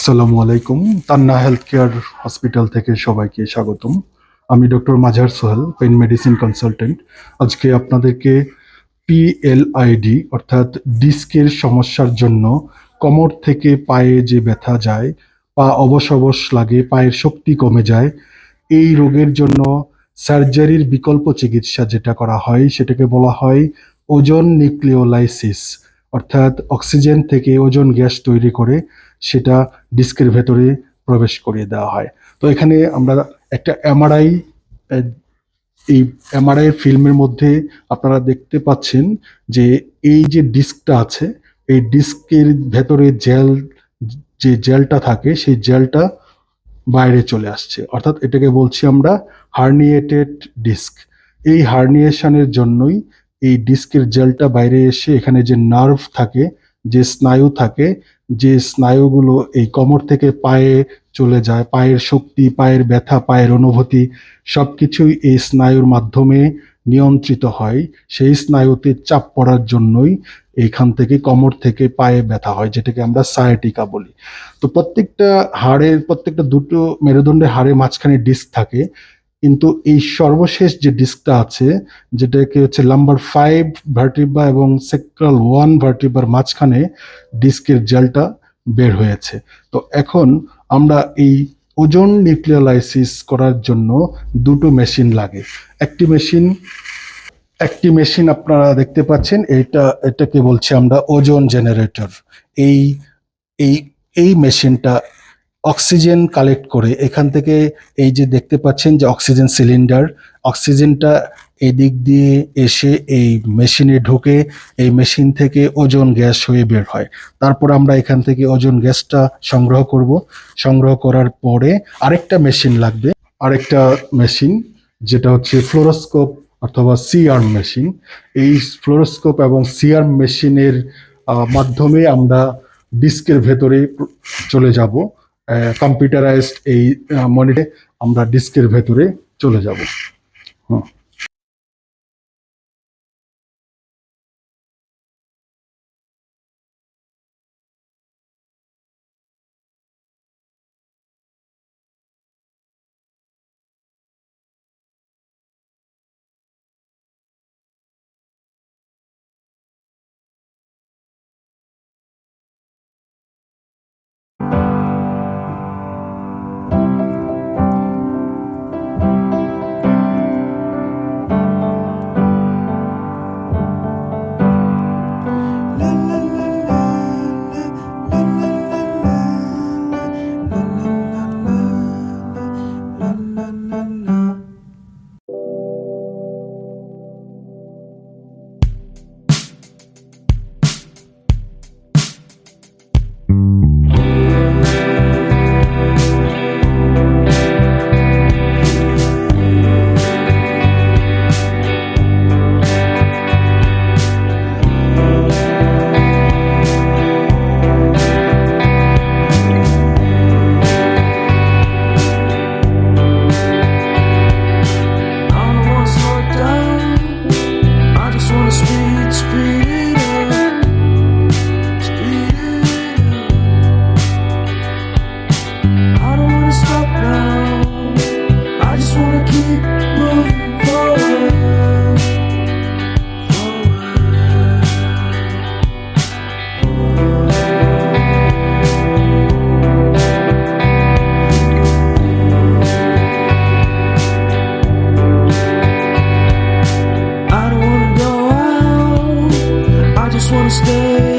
আসসালামু আলাইকুম। Tanna health care hospital থেকে সবাইকে স্বাগতম। আমি ডক্টর মাজার সোহেল, পেইন মেডিসিন কনসালটেন্ট। আজকে আপনাদেরকে পিএলআইডি অর্থাৎ ডিস্কের সমস্যার জন্য কোমর থেকে পায়ে যে ব্যথা যায়, পা অবশ অবশ লাগে, পায়ের শক্তি কমে যায়, এই রোগের জন্য সার্জারির বিকল্প চিকিৎসা যেটা করা হয় সেটাকে বলা হয় ওজন নিউক্লিওলাইসিস, অর্থাৎ অক্সিজেন থেকে ওজন গ্যাস তৈরি করে সেটা ডিস্কের ভেতরে প্রবেশ করিয়ে দেওয়া হয়। তো এখানে আমরা একটা এমআরআই, এই এমআরআই ফিল্মের মধ্যে আপনারা দেখতে পাচ্ছেন যে এই যে ডিস্কটা আছে, এই ডিস্কের ভেতরে যে জেলটা থাকে সেই জেলটা বাইরে চলে আসছে, অর্থাৎ এটাকে বলছি আমরা হার্নিয়েটেড ডিস্ক। এই হার্নিয়েশনের জন্যই এই ডিস্কের জেলটা বাইরে এসে এখানে যে নার্ভ থাকে, যে স্নায়ু থাকে, যে স্নায়ুগুলো এই কোমর থেকে পায়ে চলে যায়, পায়ের শক্তি, পায়ের ব্যথা, পায়ের অনুভূতি সবকিছুই এই স্নায়ুর মাধ্যমে নিয়ন্ত্রিত হয়। সেই স্নায়ুতে চাপ পড়ার জন্যই এইখান থেকে কোমর থেকে পায়ে ব্যথা হয়, যেটাকে আমরা সায়াটিকা বলি। তো প্রত্যেকটা দুটো মেরুদণ্ডের হাড়ের মাঝখানে ডিস্ক থাকে, কিন্তু এই সর্বশেষ যে ডিস্কটা আছে, যেটাকে হচ্ছে লাম্বার 5 ভার্টিব্রা এবং সেক্রাল 1 ভার্টিব্রার মাঝখানে ডিস্কের জেলটা বের হয়েছে। তো এখন আমরা এই ওজন নিউক্লিওলাইসিস করার জন্য দুটো মেশিন লাগে। একটি মেশিন আপনারা দেখতে পাচ্ছেন, এটাকে বলছি আমরা ওজন জেনারেটর। এই এই এই মেশিনটা অক্সিজেন কালেক্ট করে এখান থেকে, এই যে দেখতে পাচ্ছেন যে অক্সিজেন সিলিন্ডার, অক্সিজেনটা এদিক দিয়ে এসে এই মেশিনে ঢুকে এই মেশিন থেকে ওজন গ্যাস হয়ে বের হয়। তারপর আমরা এখান থেকে ওজন গ্যাসটা সংগ্রহ করব। সংগ্রহ করার পরে আরেকটা মেশিন লাগবে, আরেকটা মেশিন যেটা হচ্ছে ফ্লোরোস্কোপ অথবা সিআর্ম মেশিন। এই ফ্লোরোস্কোপ এবং সিআর্ম মেশিনের মাধ্যমে আমরা ডিস্কের ভেতরে চলে যাব। কম্পিউটারাইজড এই মনিটরে আমরা ডিস্কের ভেতরে চলে যাব। Wanna stay